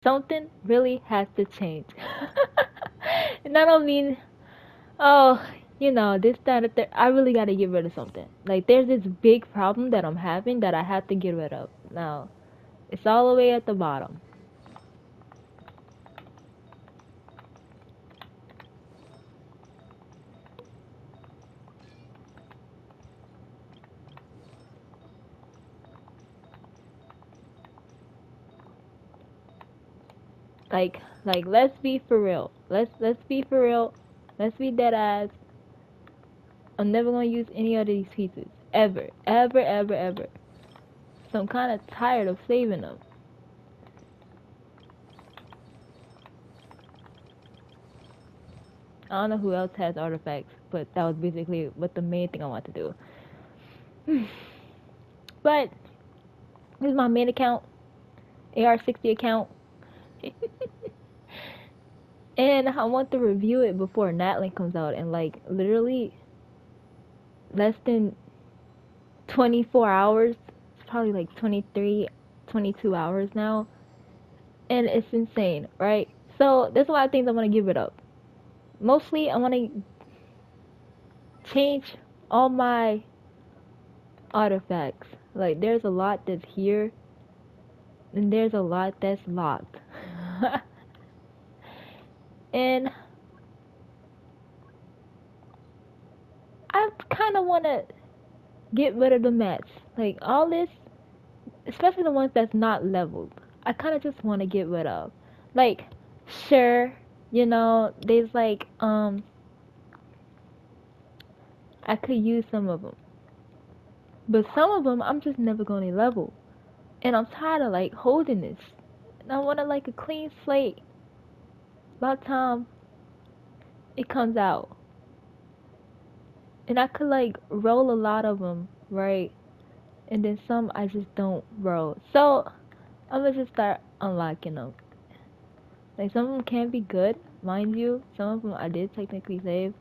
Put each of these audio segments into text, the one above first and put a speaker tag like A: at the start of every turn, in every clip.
A: something really has to change. And I don't mean, oh, this, that, and that. I really gotta get rid of something. Like, there's this big problem that I'm having that I have to get rid of. Now, it's all the way at the bottom. Like, let's be for real. Let's be for real. Let's be dead ass. I'm never gonna use any of these pieces. Ever. Ever, ever, ever. So I'm kinda tired of saving them. I don't know who else has artifacts, but that was basically what the main thing I want to do. But this is my main account, AR60 account. And I want to review it before Natlan comes out, and like literally less than 24 hours. It's probably like 23, 22 hours now. And it's insane, right? So there's a lot of things I want to give it up. Mostly I want to change all my artifacts. Like there's a lot that's here and there's a lot that's locked. And I kind of want to get rid of the mats. Like all this, especially the ones that's not leveled. I kind of just want to get rid of. Like, sure, there's like, I could use some of them. But some of them, I'm just never going to level. And I'm tired of, like, holding this. And I want to, like, a clean slate. By the time it comes out. And I could, like, roll a lot of them, right? And then some I just don't roll. So, I'm going to just start unlocking them. Like, some of them can be good, mind you. Some of them I did technically save.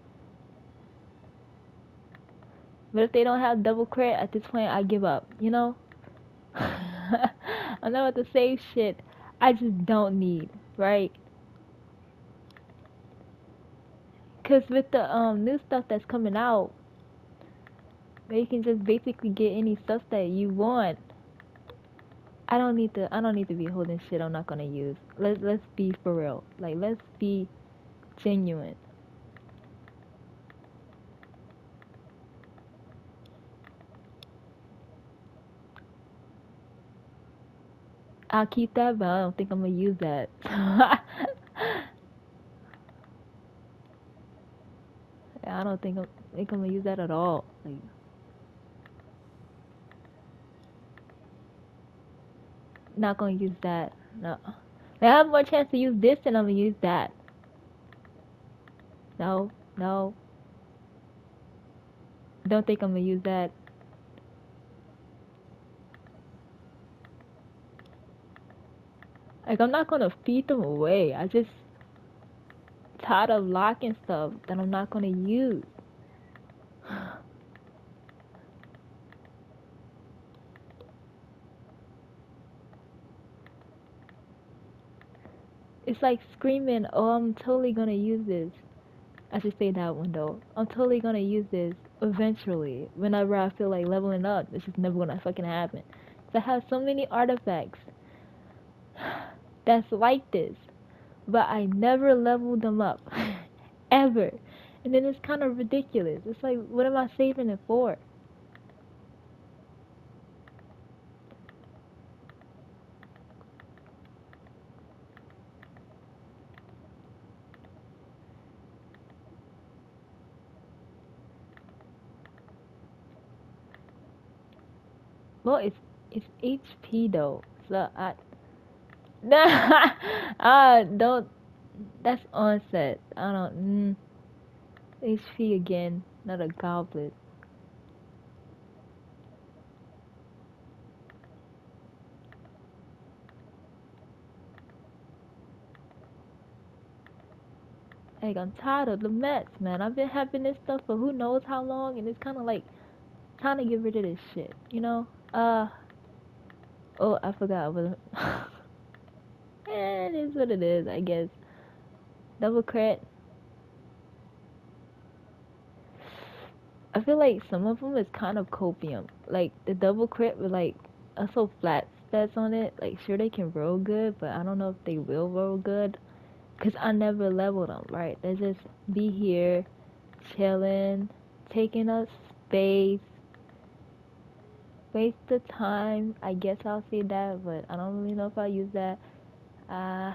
A: But if they don't have double crit, at this point, I give up, I know what to save shit I just don't need, right? Cause with the new stuff that's coming out, where you can just basically get any stuff that you want. I don't need to be holding shit I'm not gonna use. Let's be for real. Like let's be genuine. I'll keep that, but I don't think I'm gonna use that. I don't think I'm gonna use that at all. Like, not gonna use that. No. Like, I have more chance to use this than I'm gonna use that. No, no. Don't think I'm gonna use that. Like, I'm not gonna feed them away. I just tired of locking stuff that I'm not gonna use. It's like screaming, oh, I'm totally gonna use this. I should say that one though. I'm totally gonna use this eventually. Whenever I feel like leveling up, it's just never gonna fucking happen. So I have so many artifacts that's like this, but I never leveled them up. Ever. And then it's kind of ridiculous. It's like, what am I saving it for? Well, it's HP though. So I don't. That's onset. I don't. HP again, not a goblet. Like I'm tired of the Mets, man. I've been having this stuff for who knows how long, and it's kind of like trying to get rid of this shit. Oh, I forgot. it is what it is, I guess. Double crit. I feel like some of them is kind of copium. Like the double crit with like also flat stats on it. Like sure they can roll good, but I don't know if they will roll good. Cause I never leveled them, right? They just be here, chilling, taking up space, waste the time. I guess I'll say that, but I don't really know if I use that. Uh,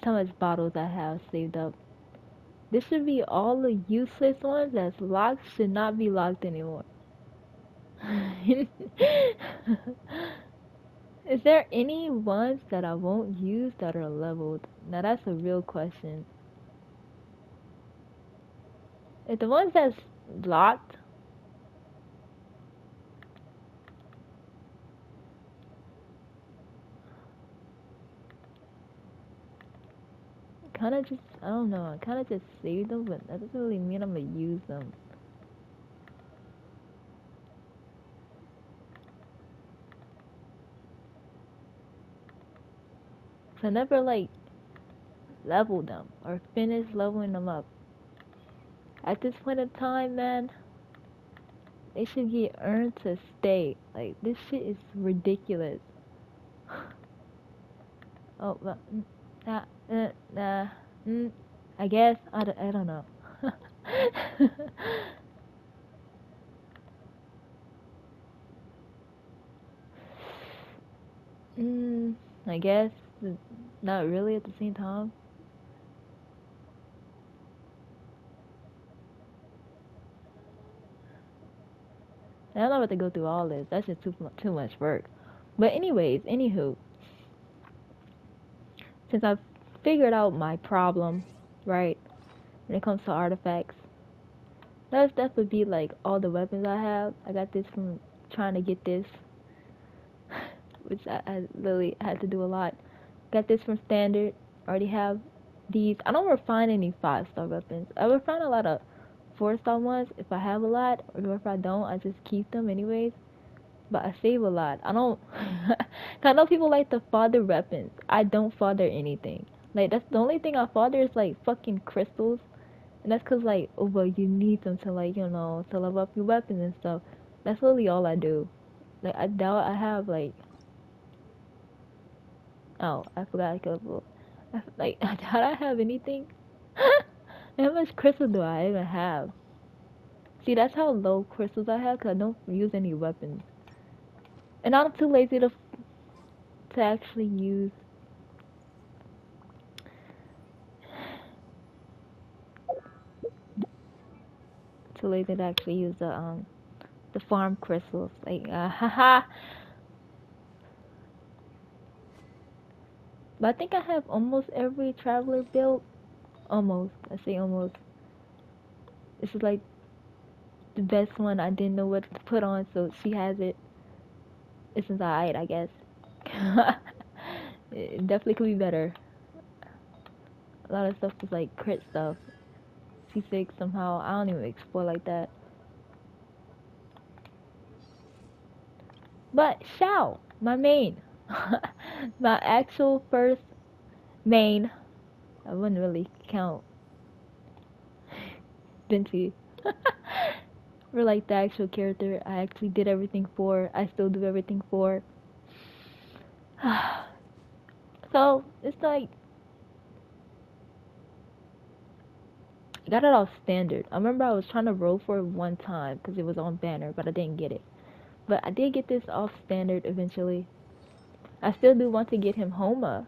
A: how much bottles I have saved up. This should be all the useless ones that's locked should not be locked anymore. Is there any ones that I won't use that are leveled? Now that's a real question. If the ones that's locked, kind of just, I don't know, I kind of just save them, but that doesn't really mean I'm gonna use them. So I never like leveled them or finished leveling them up. At this point in time, man, they should get earned to stay. Like, this shit is ridiculous. Oh, well, nah, nah, I guess, I don't know. mm, I guess, not really at the same time. I'm not about to go through all this. That's just too much work. But anyways, anywho, since I've figured out my problem, right, when it comes to artifacts, that stuff would be like all the weapons I have. I got this from trying to get this, which I literally had to do a lot. Got this from standard. Already have these. I don't refine any 5-star weapons. I refine a lot of 4-star ones if I have a lot, or if I don't, I just keep them anyways. But I save a lot. I don't. I know people like to father weapons. I don't father anything. Like that's the only thing I father is like fucking crystals, and that's cause like oh well you need them to like to level up your weapons and stuff. That's literally all I do. Like I doubt I have like oh I forgot I could like I doubt I have anything. How much crystal do I even have? See that's how low crystals I have cause I don't use any weapons. And I'm too lazy to actually use the farm crystals. Like haha. But I think I have almost every traveler built. Almost. I say almost. This is like the best one. I didn't know what to put on, so she has it. This is alright, I guess. It definitely could be better. A lot of stuff is like crit stuff. C6 somehow. I don't even explore like that. But Shao, my main. My actual first main. I wouldn't really count Vinci. For like the actual character I actually did everything for. I still do everything for. So it's like I got it off standard. I remember I was trying to roll for it one time because it was on banner, but I didn't get it. But I did get this off standard eventually. I still do want to get him Homa,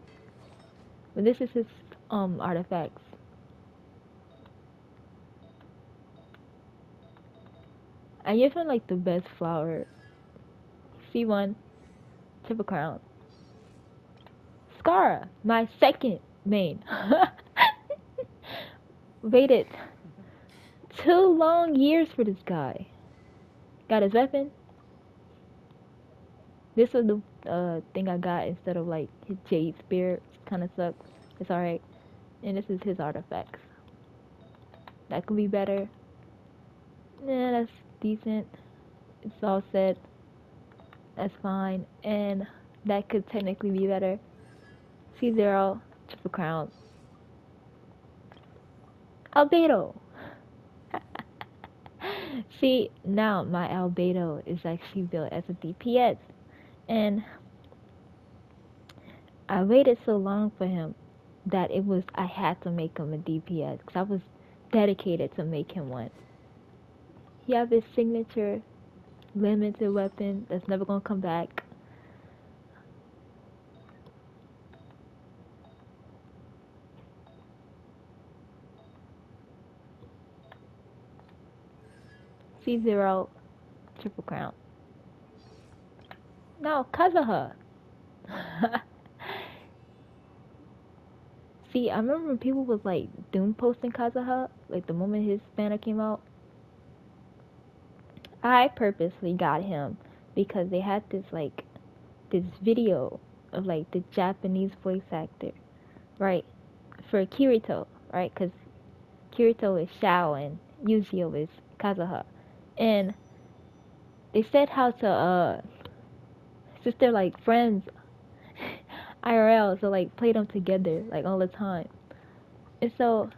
A: but this is his artifacts. I give him like the best flower. C1, Triple Crown. Scara, my second main. Waited 2 long years for this guy. Got his weapon. This was the thing I got instead of like his Jade Spear. Kind of sucks. It's alright. And this is his artifacts. That could be better. Yeah, that's decent. It's all set. That's fine. And that could technically be better. C0, triple crown. Albedo! See, now my Albedo is actually built as a DPS. And I waited so long for him that I had to make him a DPS. Because I was dedicated to make him one. He have his signature limited weapon that's never gonna come back. C0, triple crown. No, Kazuha. See, I remember when people was like doom posting Kazuha, like the moment his banner came out. I purposely got him because they had this video of like the Japanese voice actor, right, for Kirito, right, because Kirito is Shao and Yuzio is Kazuha, and they said how to since they're like friends IRL, so like play them together like all the time, and so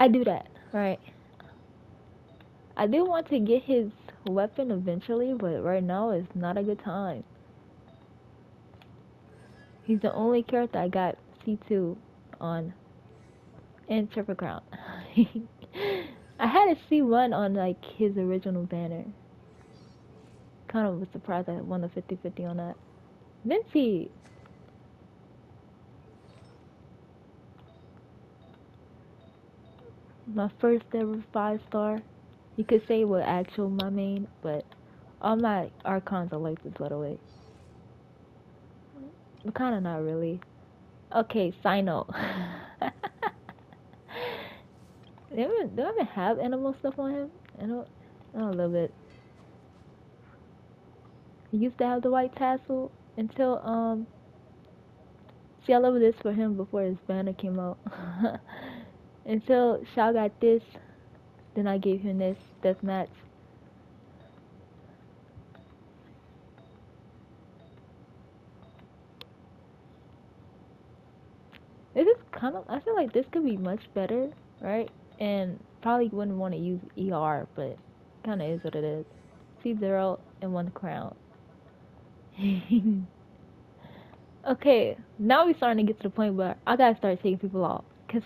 A: I do that, right. I do want to get his weapon eventually, but right now is not a good time. He's the only character I got C2 on in Triple Crown. I had a C1 on like his original banner. Kind of was surprised I won the 50-50 on that. Minty! My first ever 5-star. You could say with actual my main, but all my archons are like this, by the way. But kinda not really. Okay, Sino. Do I even have animal stuff on him? I don't love it. He used to have the white tassel until see I love this for him before his banner came out. Until Shao got this, then I gave him this deathmatch. This is kind of I feel like this could be much better, right? And probably wouldn't want to use ER, but kinda is what it is. C0 and 1 crown. Okay, now we're starting to get to the point where I gotta start taking people off. Cause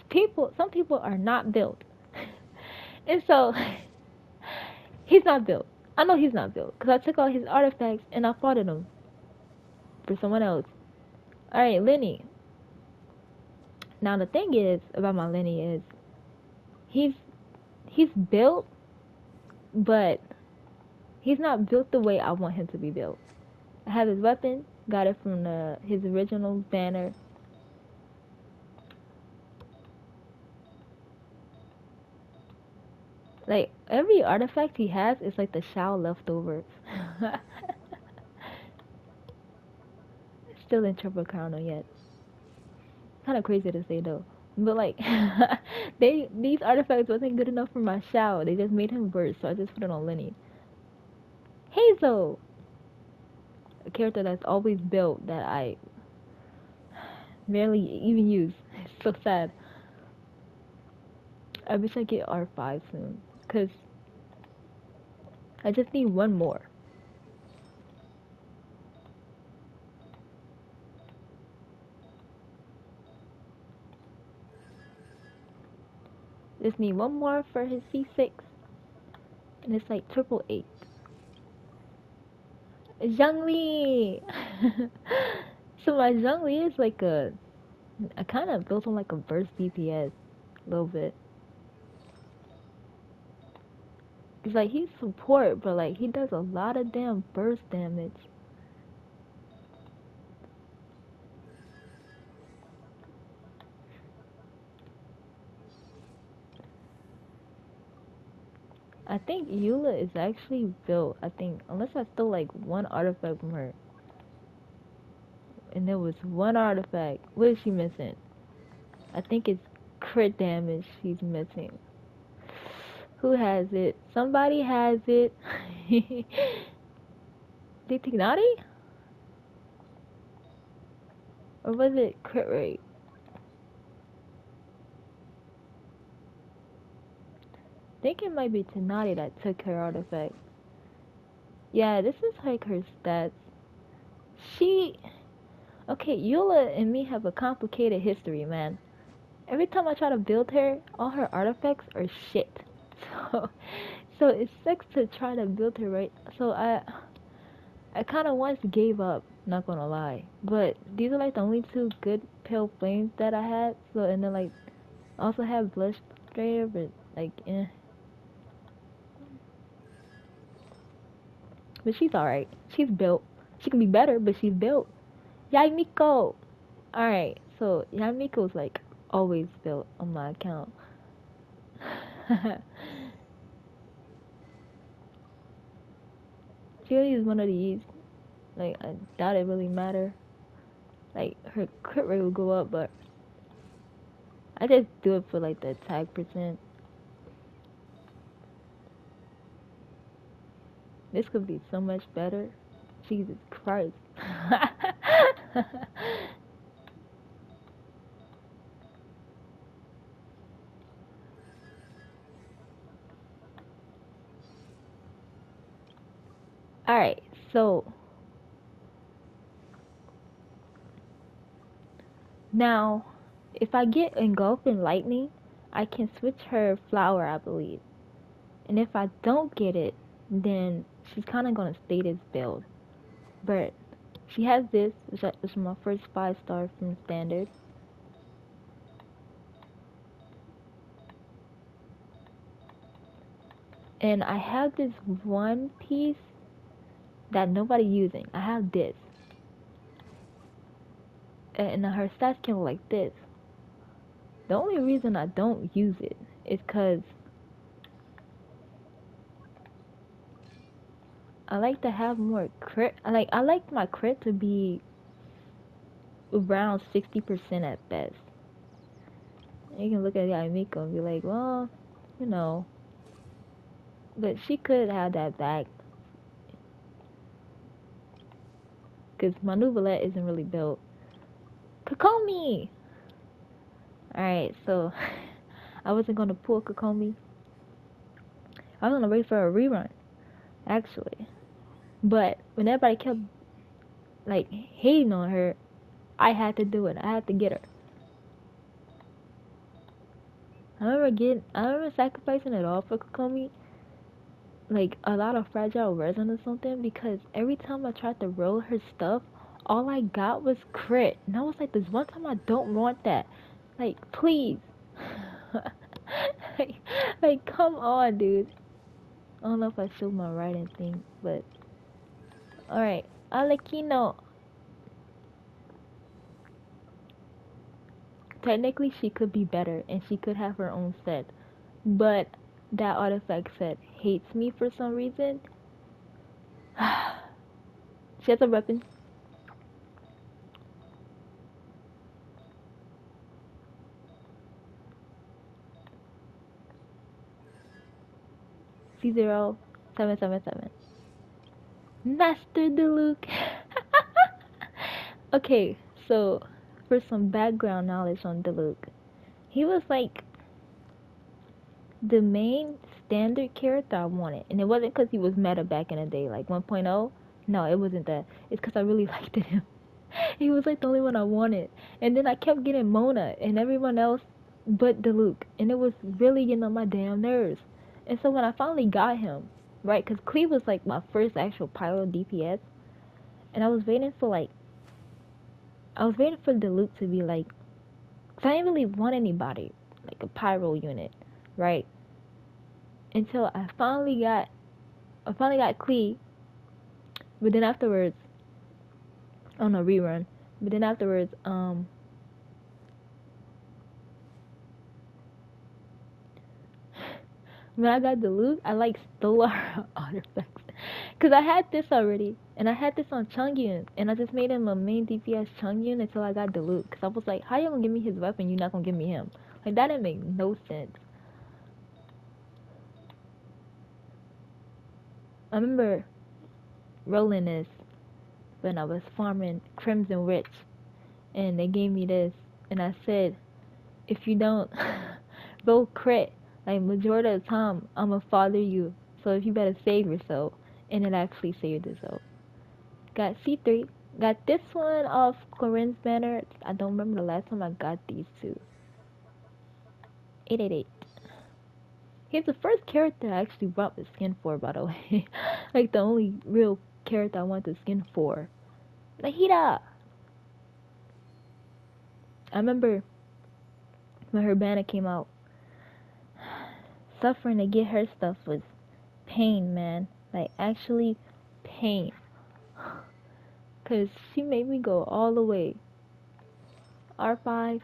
A: some people are not built. And so, he's not built. I know he's not built. Cause I took all his artifacts and I fought him for someone else. Alright, Lenny. Now the thing is about my Lenny is he's built, but he's not built the way I want him to be built. I have his weapon, got it from his original banner. Like every artifact he has is like the Shao leftovers. Still in triple crown yet. Kind of crazy to say though. But like, these artifacts wasn't good enough for my Shao. They just made him worse, so I just put it on Lenny. Hazel, a character that's always built that I rarely even use. It's so sad. I wish I get R5 soon, cause I just need one more. Just need one more for his C6, and it's like triple 8. Zhongli! So my Zhongli is like I kind of built him like a burst DPS, a little bit. It's like he's support, but like he does a lot of damn burst damage. I think Eula is actually built. I think unless I stole like one artifact from her, and there was one artifact. What is she missing? I think it's crit damage she's missing. Who has it? Somebody has it. Did Tignati? Or was it crit rate? I think it might be Tignati that took her artifact. Yeah, this is like her stats. Okay, Eula and me have a complicated history, man. Every time I try to build her, all her artifacts are shit. So, so it sucks to try to build her right. So I kind of once gave up, not gonna lie. But these are like the only two good pale flames that I had. So, and then like, I also have Bloodstrayer, but like, eh. But she's alright. She's built. She can be better, but she's built. Yaimiko! Alright, so Yaimiko's like always built on my account. She only use one of these. Like, I doubt it really matter. Like, her crit rate will go up, but I just do it for like the attack percent. This could be so much better. Jesus Christ. Alright, so now if I get engulfed in lightning, I can switch her flower, I believe. And if I don't get it, then she's kind of gonna stay this build. But she has this, which is my first 5-star from standard. And I have this one piece that nobody using. I have this. And her stats can look like this. The only reason I don't use it is because I like to have more crit. I like my crit to be around 60% at best. And you can look at Yaimiko and be like, well, you know, but she could have that back. Because my Nouvellette isn't really built. Kokomi! Alright, so I wasn't gonna pull Kokomi. I was gonna wait for a rerun, actually. But when everybody kept like hating on her, I had to do it. I had to get her. I remember sacrificing it all for Kokomi. Like a lot of fragile resin or something, because every time I tried to roll her stuff, all I got was crit. And I was like, this one time I don't want that. Like, please. like, come on, dude. I don't know if I showed my writing thing, but alright. Alekino. Technically, she could be better, and she could have her own set. But that artifact set hates me for some reason. She has a weapon. C0777. Master Diluc. Okay, so for some background knowledge on Diluc, he was like the main standard character I wanted, and it wasn't because he was meta back in the day, like 1.0. No, it wasn't that. It's because I really liked him. He was like the only one I wanted, and then I kept getting Mona and everyone else but Diluc, and it was really getting on my damn nerves. And so when I finally got him, right, because Cleve was like my first actual pyro DPS, and I was waiting for Diluc to be like, cause I didn't really want anybody like a pyro unit, right? Until I finally got Clee, but then afterwards, oh no, rerun. But then afterwards, when I got Diluc, I like stole our artifacts, cause I had this already, and I had this on Chongyun, and I just made him a main DPS Chongyun until I got Diluc, cause I was like, how you gonna give me his weapon? You're not gonna give me him. Like that didn't make no sense. I remember rolling this when I was farming Crimson Rich, and they gave me this, and I said, if you don't roll crit, like majority of the time, I'ma father you. So if you better save yourself, and it actually saved itself. Got C3. Got this one off Corinne's banner. I don't remember the last time I got these two. 888. He's the first character I actually brought the skin for, by the way. Like the only real character I want the skin for. Nahida! I remember when her banner came out. Suffering to get her stuff was pain, man. Like actually pain. Cause she made me go all the way. R5.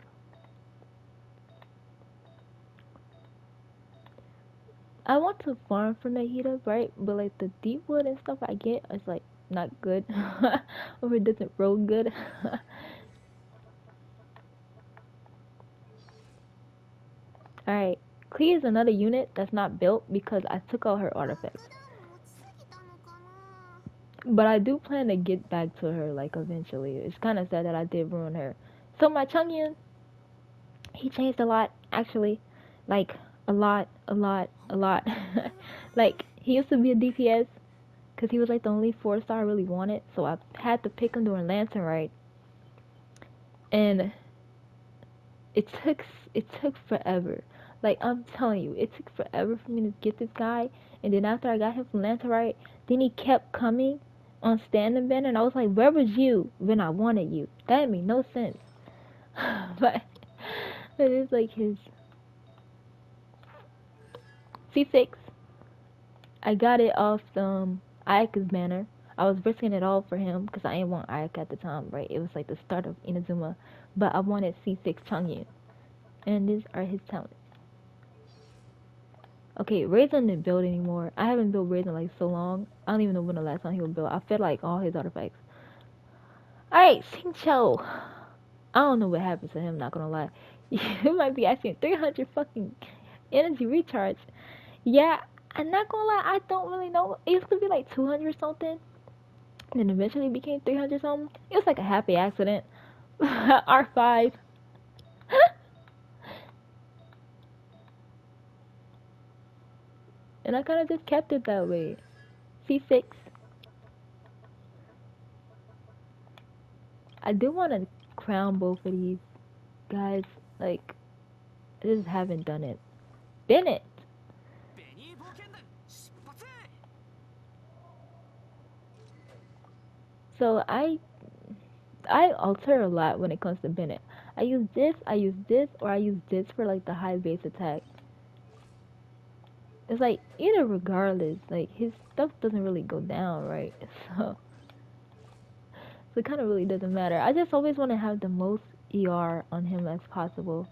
A: I want to farm for Nahida, right? But like the deep wood and stuff I get is like not good. Or it doesn't roll good. Alright. Klee is another unit that's not built because I took out her artifacts. But I do plan to get back to her like eventually. It's kinda sad that I did ruin her. So my Chungyun, he changed a lot, actually. Like a lot, a lot, a lot. Like he used to be a DPS because he was like the only 4-star I really wanted. So I had to pick him during Lantern Rite, and it took forever. Like I'm telling you, it took forever for me to get this guy. And then after I got him from Lantern Rite, then he kept coming on standing banner, and I was like, where was you when I wanted you? That made no sense. but it's like his C6. I got it off Ayaka's banner. I was risking it all for him because I didn't want Ayaka at the time, right? It was like the start of Inazuma, but I wanted C6 Changyu, and these are his talents. Okay, Raisin didn't build anymore. I haven't built Raisin like so long. I don't even know when the last time he was built. I feel like all his artifacts. Alright, Xingqiu. I don't know what happened to him, not gonna lie. You might be asking 300 fucking energy recharge. Yeah, I'm not gonna lie, I don't really know. It used to be like 200 something. And then eventually became 300 something. It was like a happy accident. R5. And I kind of just kept it that way. C6. I do want to crown both of these guys. Like, I just haven't done it. Bennett. So I alter a lot when it comes to Bennett. I use this, or I use this for like the high base attack. It's like either regardless, like his stuff doesn't really go down, right? So it kind of really doesn't matter. I just always want to have the most ER on him as possible.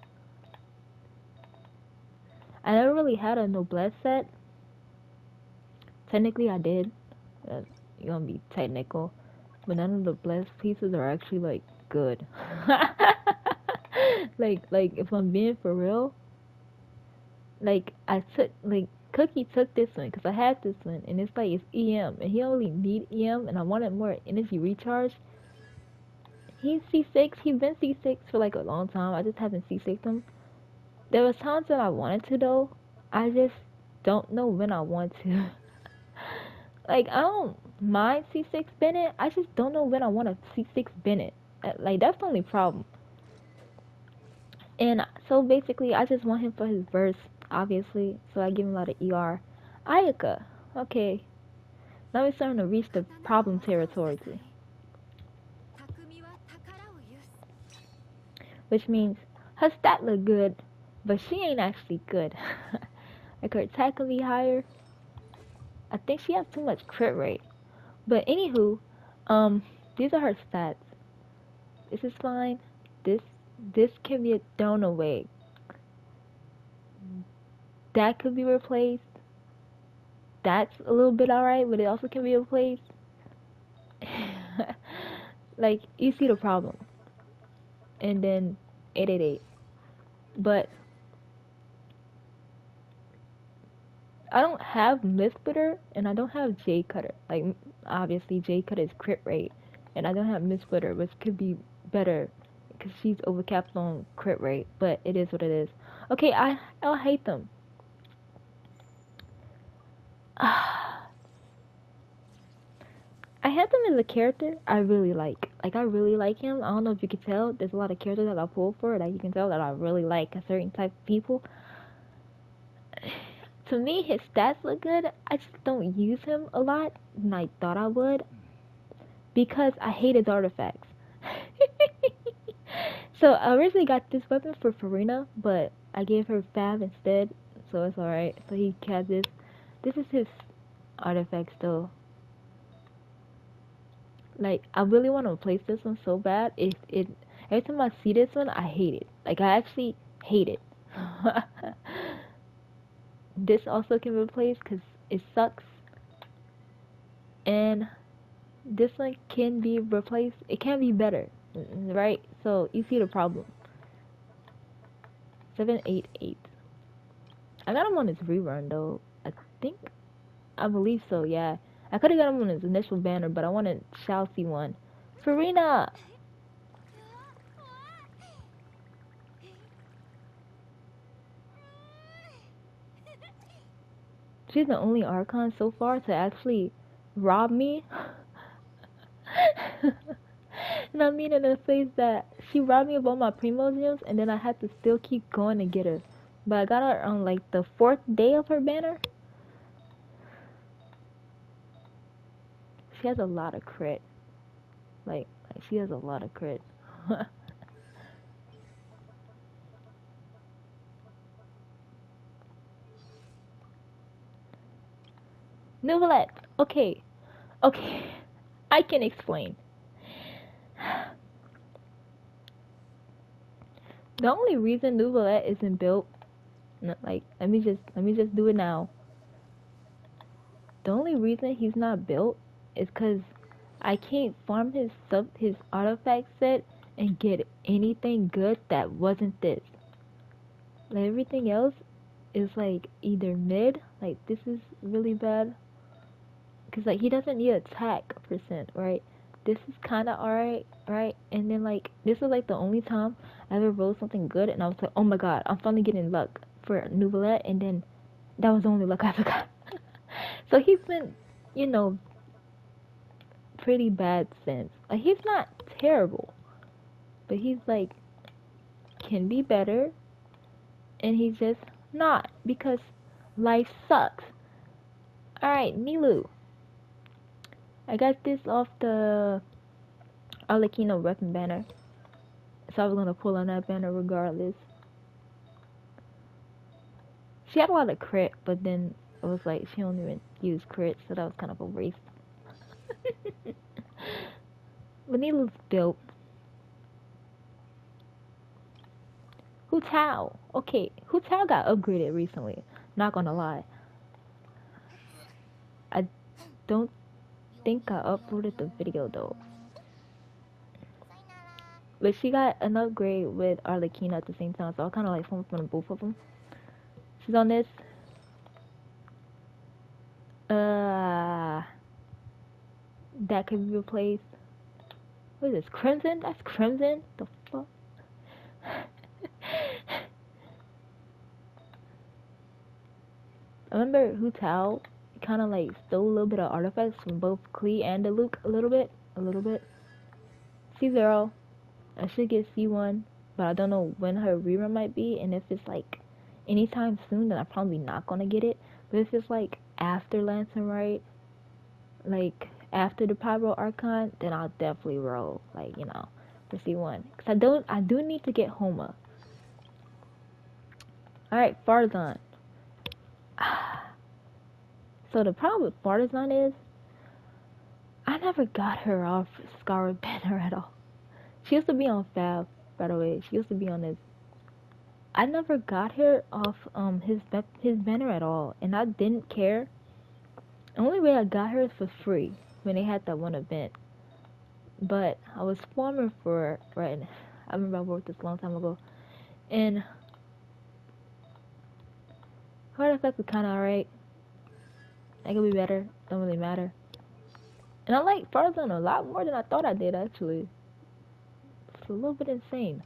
A: I never really had a noblesse set. Technically, I did. You're gonna be technical, but none of the blessed pieces are actually like good. like if I'm being for real, like I took like Cookie took this one because I had this one, and it's like it's EM, and he only need EM, and I wanted more energy recharge. He's C6. He's been C6 for like a long time. I just haven't C6'd him. There was times that I wanted to though. I just don't know when I want to. Like I don't mind C6 Bennett. I just don't know when I want to C6 Bennett. Like that's the only problem. And so basically, I just want him for his verse, obviously. So I give him a lot of ER. Ayaka. Okay. Now we're starting to reach the problem territory. Which means her stat look good, but she ain't actually good. Like her attack could be higher. I think she has too much crit rate. But anywho, these are her stats. This is fine. This can be thrown away. That could be replaced. That's a little bit alright, but it also can be replaced. Like you see the problem. And then 888. But I don't have Myth Splitter and I don't have J Cutter. Like obviously J Cutter is crit rate, and I don't have Myth Splitter, which could be better because she's overcapped on crit rate. But it is what it is. Okay, I hate them. I had them as a character I really like. Like I really like him. I don't know if you can tell. There's a lot of characters that I pull for that you can tell that I really like a certain type of people. To me, his stats look good. I just don't use him a lot, and I thought I would because I hate his artifacts. So I originally got this weapon for Farina, but I gave her Fab instead, so it's alright. So he has this. This is his artifact still. Like I really want to replace this one so bad. It every time I see this one, I hate it. Like I actually hate it. This also can replace because it sucks, and this one can be replaced. It can be better, right? So you see the problem. 788. I got him on his rerun though. I think I believe so. Yeah, I could have got him on his initial banner, but I wanted Chelsea one. Farina. She's the only Archon so far to actually rob me. And I mean in a face that she robbed me of all my Primo gems, and then I had to still keep going to get her. But I got her on like the 4th day of her banner. She has a lot of crit. Like she has a lot of crit. Novelette. Okay. Okay. I can explain. The only reason Novelette isn't built, like let me just do it now. The only reason he's not built is because I can't farm his artifact set and get anything good that wasn't this. Like everything else is like either mid, like this is really bad, cause like he doesn't need attack percent, right? This is kind of alright, right? And then like this was like the only time I ever rolled something good, and I was like, oh my god, I'm finally getting luck for Nouvellette, and then that was the only luck I got. So he's been, you know, pretty bad since. Like he's not terrible, but he's like can be better, and he's just not because life sucks. All right, Nilu. I got this off the Arlecchino weapon banner, so I was gonna pull on that banner regardless. She had a lot of crit, but then it was like she don't even use crit, so that was kind of a waste. But Nilu's built. Hu Tao. Okay, Hu Tao got upgraded recently. Not gonna lie. I don't think I uploaded the video though. But she got an upgrade with Arlecchino at the same time, so I kind of like from both of them. She's on this. Uh, that could be replaced. What is this? Crimson? That's Crimson? The fuck? I remember Hu Tao kind of like stole a little bit of artifacts from both Klee and the Luke a little bit. A little bit. C0. I should get C1, but I don't know when her rerun might be, and if it's like anytime soon, then I'm probably not gonna get it. But if it's like after Lantern, right? Like after the Pyro Archon, then I'll definitely roll, like, you know, for C1. Cause I do need to get Homa. Alright, Farzan. So the problem with Farzan is, I never got her off Scarlet Banner at all. She used to be on Fab, by the way. She used to be on this. I never got her off his banner at all, and I didn't care. The only way I got her is for free when they had that one event. But I was farming for right. I remember I worked this a long time ago, and her effect was kind of alright. I could be better. Don't really matter. And I like Farzan a lot more than I thought I did, actually. It's a little bit insane.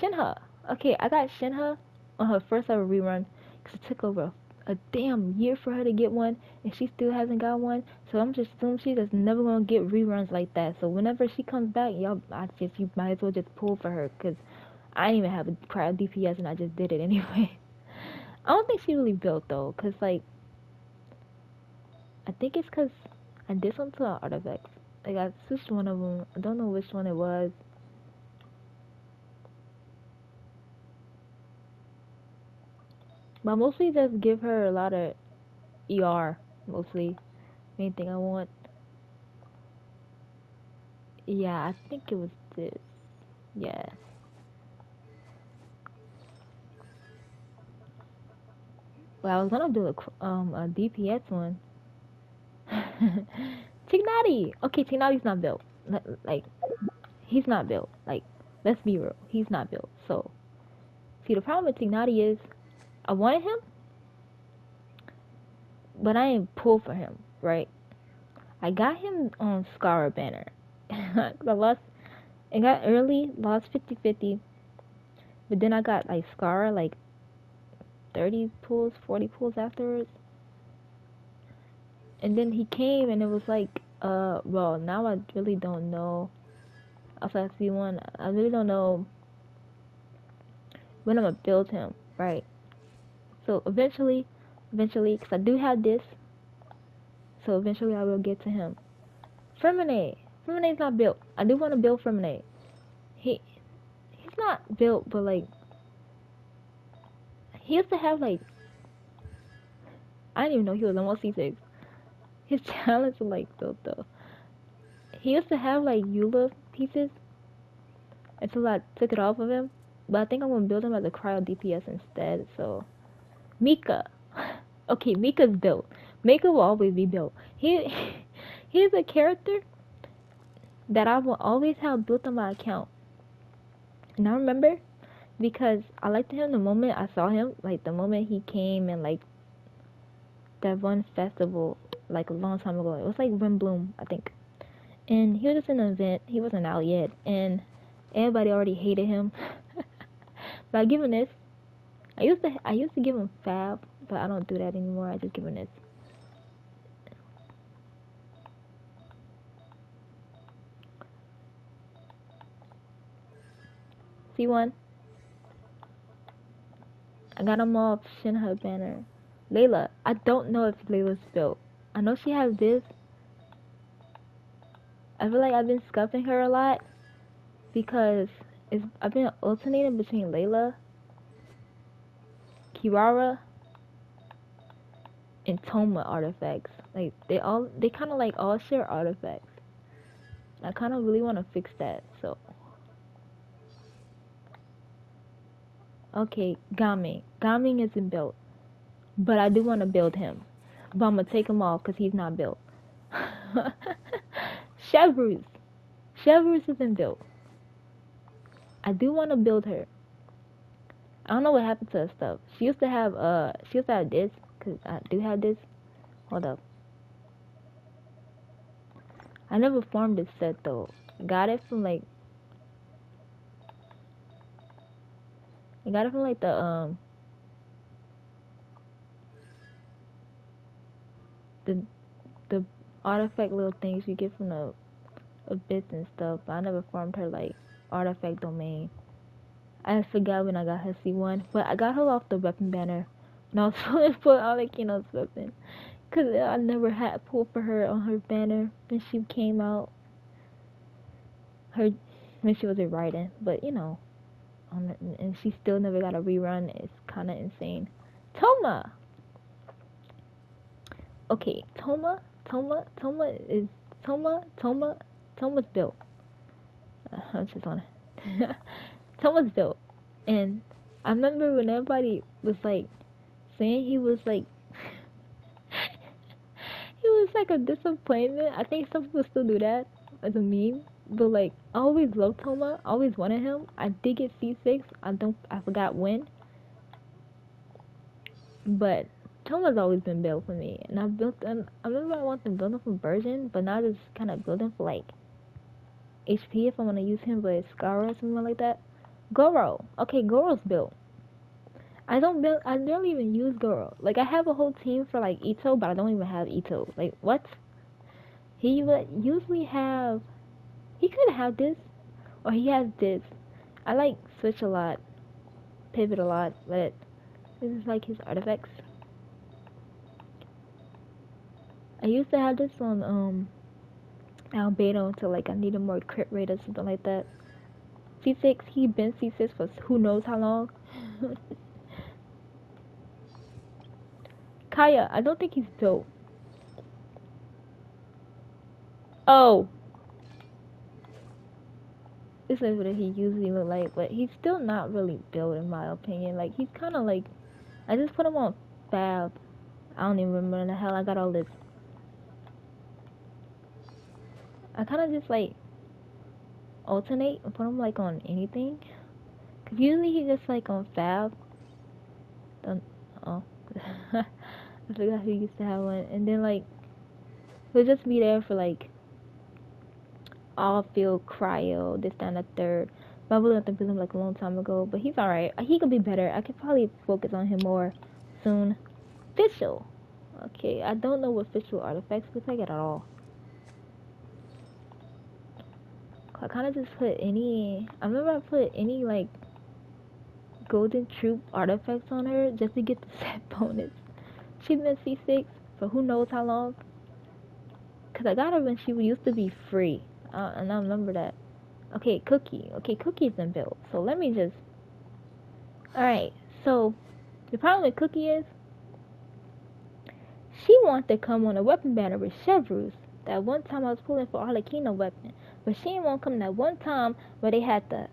A: Shinha. Okay, I got Shinha on her first ever rerun because it took over a damn year for her to get one, and she still hasn't got one. So I'm just assuming she's just never gonna get reruns like that. So whenever she comes back, y'all, you might as well just pull for her because I didn't even have a crowd DPS and I just did it anyway. I don't think she really built though, cause like I think it's cause I did something to her artifacts. Like I switched one of them. I don't know which one it was. But mostly just give her a lot of ER. Mostly, main thing I want. Yeah, I think it was this. Yeah. Well, I was gonna do a DPS one. Tignati. Okay, Tignati's not built. Like he's not built. Like let's be real, he's not built. So see, the problem with Tignati is I wanted him, but I didn't pull for him. Right? I got him on Scar banner. I lost. I got early, lost 50-50, but then I got like Scar like 30 pulls, 40 pulls afterwards. And then he came and it was like, well, now I really don't know. Also, I see one. I really don't know when I'm gonna build him, right? So eventually, because I do have this, so eventually I will get to him. Ferminade's not built. I do want to build Ferminade. He's not built, but like, he used to have like, I didn't even know he was on C6. His talents were like built though. He used to have like Eula pieces until I took it off of him. But I think I'm gonna build him as a cryo DPS instead. So Mika. Okay, Mika's built. Mika will always be built. He's a character that I will always have built on my account. And I remember because I liked him the moment I saw him, like the moment he came and like that one festival like a long time ago. It was like Wind Bloom, I think. And he was just in an event. He wasn't out yet, and everybody already hated him. But I give him this. I used to give him Fab, but I don't do that anymore. I just give him this. See one? I got him off Shinha banner. Layla. I don't know if Layla's built. I know she has this. I feel like I've been scuffing her a lot because I've been alternating between Layla, Kirara, and Toma artifacts. Like they kind of like all share artifacts. I kind of really want to fix that. So okay, Gaming. Gaming isn't built, but I do want to build him. But I'm gonna take him off because he's not built. Chevreuse. Chevreuse isn't built. I do want to build her. I don't know what happened to her stuff. She used to have this, cause I do have this. Hold up. I never farmed this set though. Got it from like the artifact little things you get from the abyss and stuff. But I never farmed her like artifact domain. I forgot when I got her C1, but I got her off the weapon banner. And I was supposed to put Alekino's weapon. Cause I never had pulled for her on her banner when she came out. When she was a writing, but you know, and she still never got a rerun. It's kind of insane. Toma. Okay, Toma's built. I'm just on it. Toma's built, and I remember when everybody was like saying he was like he was like a disappointment. I think some people still do that as a meme. But like I always loved Toma. I always wanted him. I did get C6. I forgot when. But Toma's always been built for me, and I've built them. I remember I want to build them from version, but now I just kind of build them for like HP if I want to use him with Scar or something like that. Goro, okay, Goro's built. I don't build. I don't even use Goro. Like I have a whole team for like Ito, but I don't even have Ito. Like what? He would usually have. He could have this, or he has this. I like switch a lot, pivot a lot, but this is like his artifacts. I used to have this on Albedo until like I needed more crit rate or something like that. C6, he been C6 for who knows how long. Kaya, I don't think he's built. Oh, this is what he usually look like, but he's still not really built in my opinion. Like he's kind of like, I just put him on Fab. I don't even remember when the hell I got all this. I kind of just like alternate and put him like on anything. Cause usually he's just like on Fab. Oh, I forgot who used to have one. And then like he'll just be there for like all field cryo, this, that, and the third. But I really don't think him like a long time ago. But he's alright. He could be better. I could probably focus on him more soon. Official. Okay, I don't know what official artifacts look like at all. I kind of just put any. I remember I put any like golden troop artifacts on her just to get the set bonus. She's been C6 for who knows how long. Cause I got her when she used to be free, and I remember that. Okay, Cookie. Okay, Cookie's been built. So let me just. All right. So the problem with Cookie is she wants to come on a weapon banner with Chevreuse. That one time I was pulling for Arlecchino weapon, but she didn't want to come that one time where they had the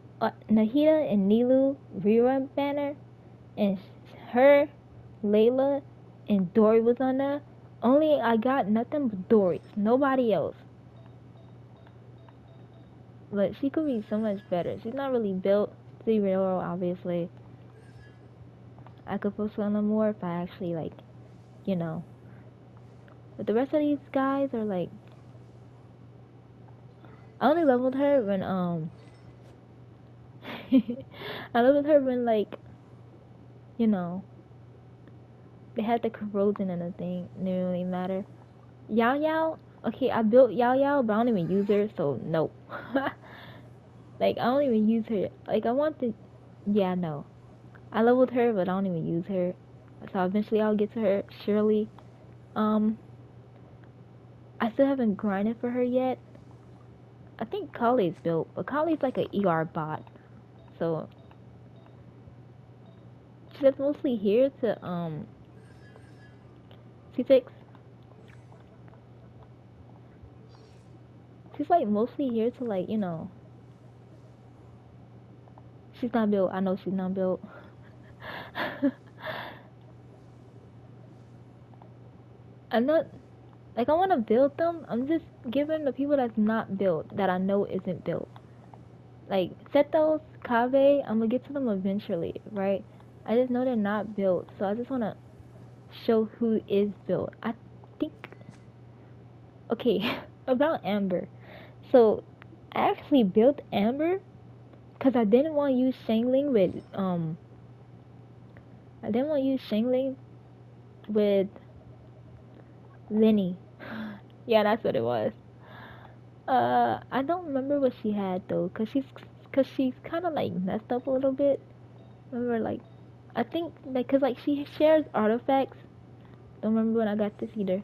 A: Nahida and Nilu rerun banner, and her, Layla, and Dory was on there. Only I got nothing but Dory, nobody else. But she could be so much better. She's not really built 0, obviously. I could focus on them more if I actually like, you know. But the rest of these guys are like, I only leveled her when I leveled her when like, you know, they had the corrosion and the thing. It didn't really matter. Yao Yao, okay, I built Yao Yao, but I don't even use her, so no. Like I don't even use her. Like I want to, yeah, no. I leveled her, but I don't even use her. So eventually I'll get to her, surely. I still haven't grinded for her yet. I think Kale's built, but Kale's like a ER bot. So she's mostly here to C6. She's like mostly here to like, you know. She's not built. I know she's not built. I'm not like I want to build them. I'm just giving the people that's not built that I know isn't built. Like Setos, Kave, I'm gonna get to them eventually, right? I just know they're not built, so I just wanna show who is built. I think okay about Amber. So I actually built Amber because I didn't want to use Shangling with I didn't want to use Shangling with Lenny. Yeah, that's what it was. I don't remember what she had though, cause she's kind of like messed up a little bit. Remember, like, I think like, cause like she shares artifacts. Don't remember when I got this either.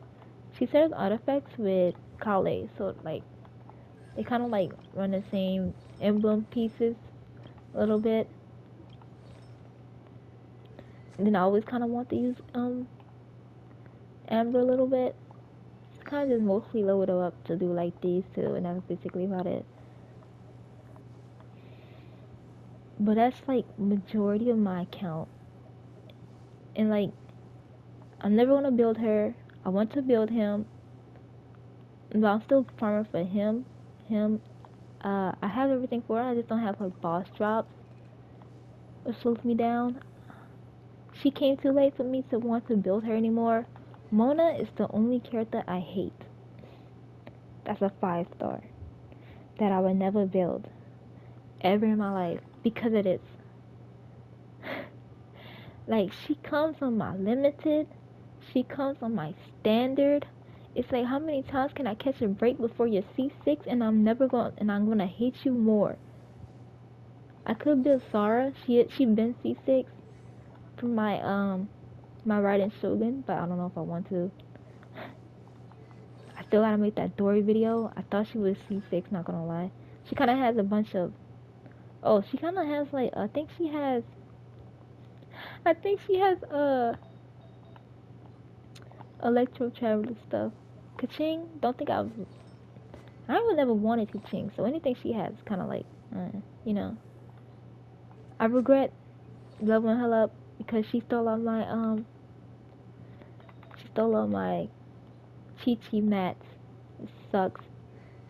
A: She shares artifacts with Kale, so like they kind of like run the same emblem pieces a little bit. And then I always kind of want to use Amber a little bit. Kind of just mostly load them up to do like these two, and that's basically about it. But that's like majority of my account, and like I'm never gonna build her. I want to build him, but I'm still farming for him. I have everything for her. I just don't have her boss drops, which slows me down. she came too late for me to want to build her anymore. Mona is the only character I hate. That's a 5-star that I would never build ever in my life because of this. Like, she comes on my limited, she comes on my standard. It's like, how many times can I catch a break before you're C6 and I'm gonna hate you more. I could build Sarah. She been C6 for my Raiden Shogun, but I don't know if I want to. I still gotta make that Dory video. I thought she was C6, not gonna lie. She kinda has a bunch of, oh, she kinda has like, I think she has Electro Traveler stuff. Kaching, don't think I would never wanted Kaching, so anything she has is kinda like, you know. I regret leveling her up because she stole all my Chi-Chi mats. It sucks.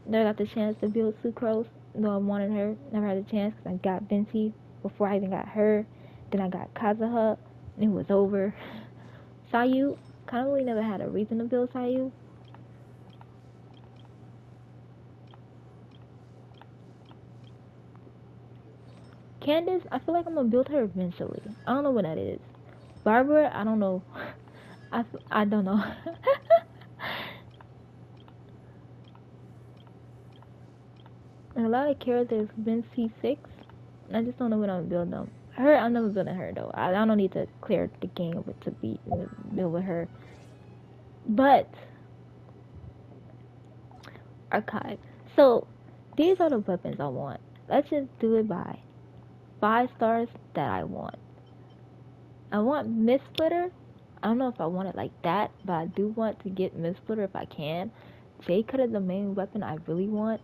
A: Never got the chance to build Sucrose. No, I wanted her. Never had a chance because I got Venti before I even got her. Then I got Kazuha, and it was over. Sayu, kind of really never had a reason to build Sayu. Candace, I feel like I'm gonna build her eventually. I don't know what that is. Barbara, I don't know. I don't know. And a lot of characters been C6. I just don't know when I'm gonna build them. Her, I'm never building her though. I don't need to clear the game to build with her. But archive. So these are the weapons I want. Let's just do it by 5 stars that I want. I want Mist Splitter. I don't know if I want it like that, but I do want to get Mist Splitter if I can. J Cutter is the main weapon I really want,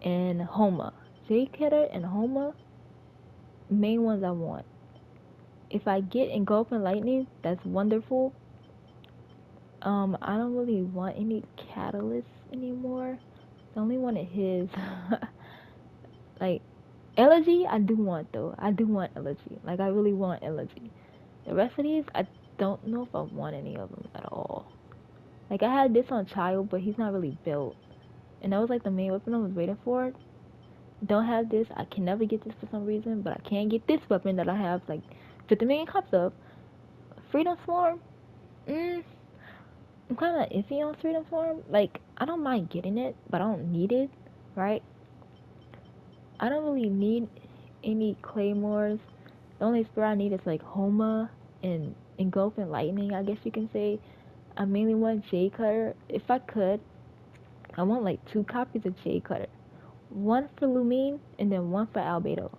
A: and Homa. J Cutter and Homa, main ones I want. If I get Engulfing Lightning, that's wonderful. I don't really want any catalysts anymore. The only one is his. Like, Elegy, I do want though. I do want Elegy. Like, I really want Elegy. The rest of these, I don't know if I want any of them at all. Like, I had this on Child, but he's not really built. And that was like the main weapon I was waiting for. Don't have this. I can never get this for some reason, but I can get this weapon that I have like 50 million copies of. Freedom Swarm. I'm kind of iffy on Freedom Swarm. Like, I don't mind getting it, but I don't need it, right? I don't really need any claymores. The only spur I need is like Homa and Engulfing Lightning, I guess you can say. I mainly want J Cutter. If I could, I want like 2 copies of J Cutter. One for Lumine and then one for Albedo.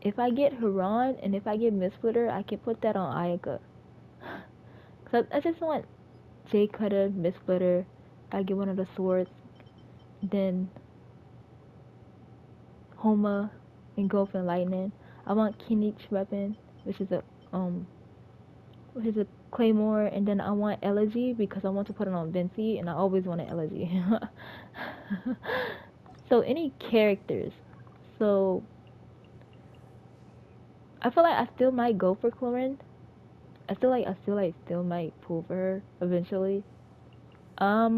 A: If I get Huron and if I get Mist Splitter, I can put that on Ayaka. Cause I just want J Cutter, Mist Splitter. I get one of the swords. Then Homa, Engulfing Lightning. I want Kinich weapon, which is a claymore, and then I want Elegy because I want to put it on Vinci, and I always wanted Elegy. So any characters. So I feel like I still might go for Clorin. I feel like still might pull for her eventually. I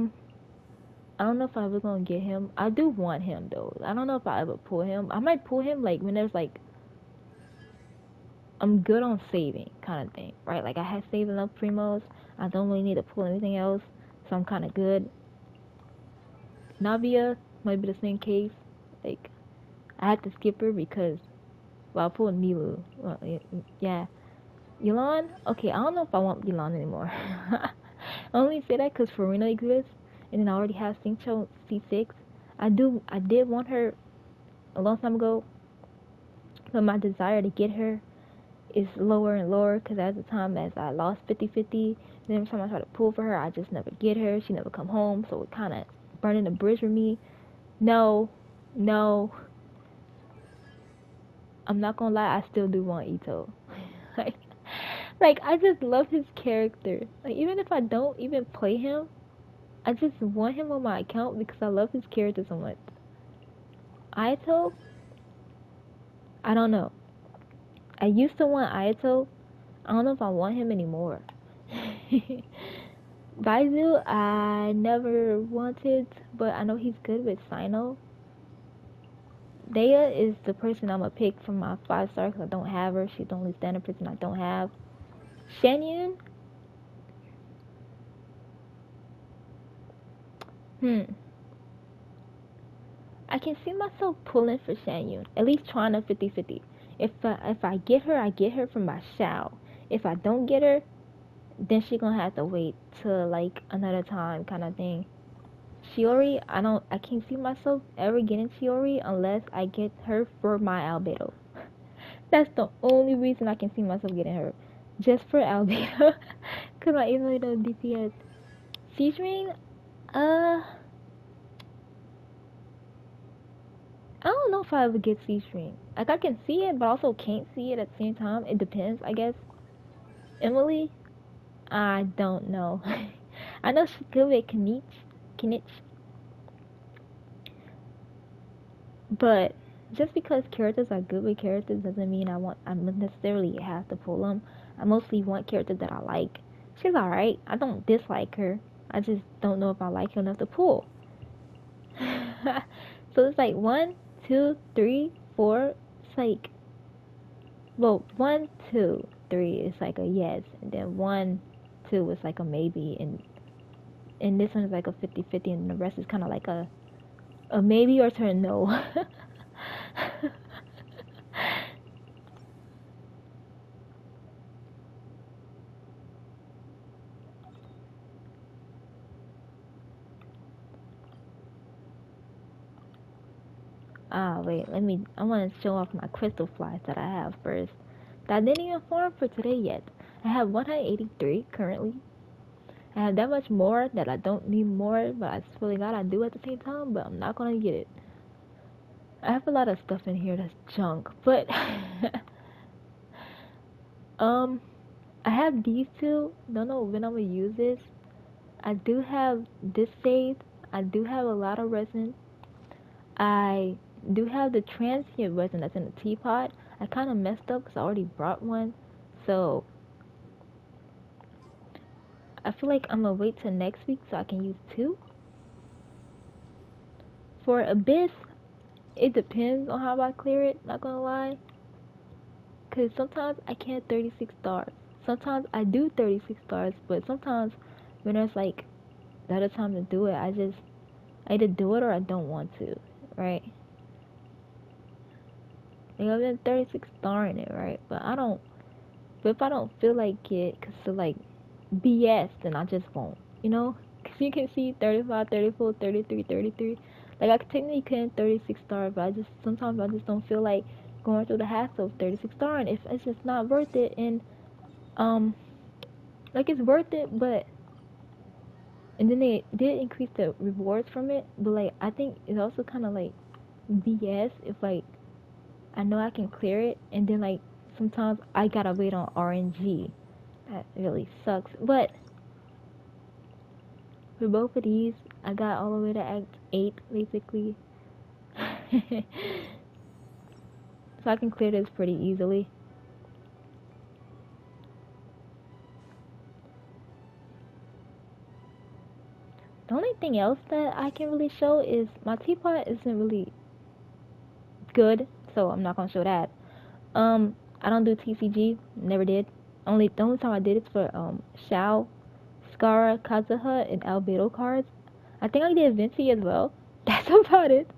A: don't know if I ever gonna get him. I do want him though. I don't know if I ever pull him. I might pull him like when there's like I'm good on saving kind of thing, right? Like I have saved enough primos. I don't really need to pull anything else, so I'm kind of good. Navia might be the same case. Like I had to skip her because well, I pulled Milu. Well, yeah. Yelan? Okay, I don't know if I want Yelan anymore. I only say that because Farina exists, and then I already have Xingqiu C6. I did want her a long time ago, but my desire to get her is lower and lower because as the time as I lost 50-50, then every time I try to pull for her, I just never get her. She never come home, so it kind of burning the bridge for me. No, I'm not gonna lie, I still do want Ito. like I just love his character. Like even if I don't even play him, I just want him on my account because I love his character so much. Ayato, I don't know. I used to want Ayato, I don't know if I want him anymore. Baizu, I never wanted, but I know he's good with Sino. Dea is the person I'm gonna pick from my 5 star because I don't have her. She's the only standard person I don't have. Shenyun, I can see myself pulling for Shenyun, at least trying to 50-50. If I get her, I get her from my Shao. If I don't get her, then she gonna have to wait till like another time kind of thing. Shiori, I can't see myself ever getting Shiori unless I get her for my albedo. That's the only reason I can see myself getting her, just for albedo, cause my even though DPS. Featuring, I don't know if I ever get C-String. Like, I can see it, but I also can't see it at the same time. It depends, I guess. Emily, I don't know. I know she's good with Kinich, but just because characters are good with characters doesn't mean I necessarily have to pull them. I mostly want characters that I like. She's alright. I don't dislike her. I just don't know if I like her enough to pull. So it's like 1, 2, 3, 4. It's like, well, 1, 2, 3 is like a yes, and then 1, 2 is like a maybe, and this one is like a 50-50, and the rest is kind of like a maybe or turn no. Wait, I want to show off my crystal flies that I have first. That I didn't even farm for today yet. I have 183 currently. I have that much more that I don't need more, but I swear to God I do at the same time, but I'm not gonna get it. I have a lot of stuff in here that's junk, but I have these two. Don't know when I'm gonna use this. I do have this saved. I do have a lot of resin. I do have the transient resin that's in the teapot. I kind of messed up because I already brought one, so I feel like I'm gonna wait till next week so I can use two. For Abyss, it depends on how I clear it, not gonna lie. Because sometimes I can't 36 stars. Sometimes I do 36 stars, but sometimes when there's like the other time to do it, I either do it or I don't want to, right? Like I've been 36 starring it, right? But if I don't feel like it, because of like BS, then I just won't, you know? Because you can see 35, 34, 33, 33. Like I technically can 36 stars, but sometimes I just don't feel like going through the hassle of 36 star, and if it's just not worth it, and like it's worth it, but and then they did increase the rewards from it, but like I think it's also kind of like BS if like I know I can clear it, and then like sometimes I gotta wait on RNG. That really sucks. But for both of these, I got all the way to Act 8 basically. So I can clear this pretty easily. The only thing else that I can really show is my teapot isn't really good, so I'm not gonna show that. I don't do TCG, never did. The only time I did is for Shao, Skara, Kazuha, and Albedo cards. I think I did Vinci as well. That's about it.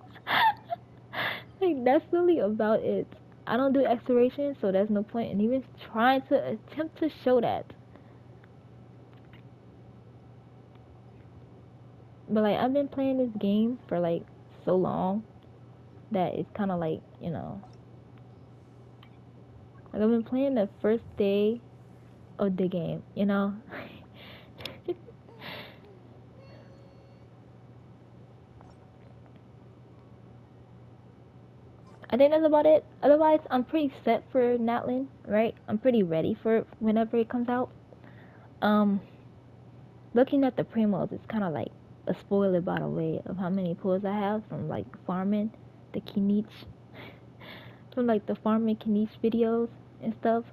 A: Like that's really about it. I don't do exploration, so there's no point in even trying to attempt to show that. But like I've been playing this game for like so long that it's kind of like like I've been playing the first day of the game, I think that's about it. Otherwise, I'm pretty set for Natlan, right? I'm pretty ready for it whenever it comes out. Um, Looking at the primos, it's kind of like a spoiler by the way of how many pulls I have from like farming the Kinich, from like the farming Kinich videos and stuff.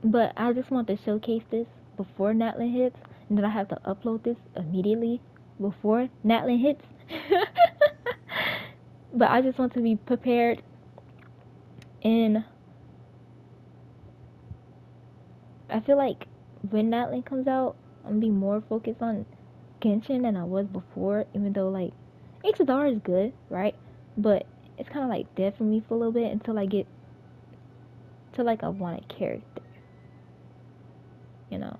A: But I just want to showcase this before Natlan hits, and then I have to upload this immediately before Natlan hits. But I just want to be prepared, and I feel like when Natlan comes out, I'm gonna be more focused on Genshin than I was before, even though like Ixodar is good, right? But it's kind of like dead for me for a little bit until I get to like I want a character, you know.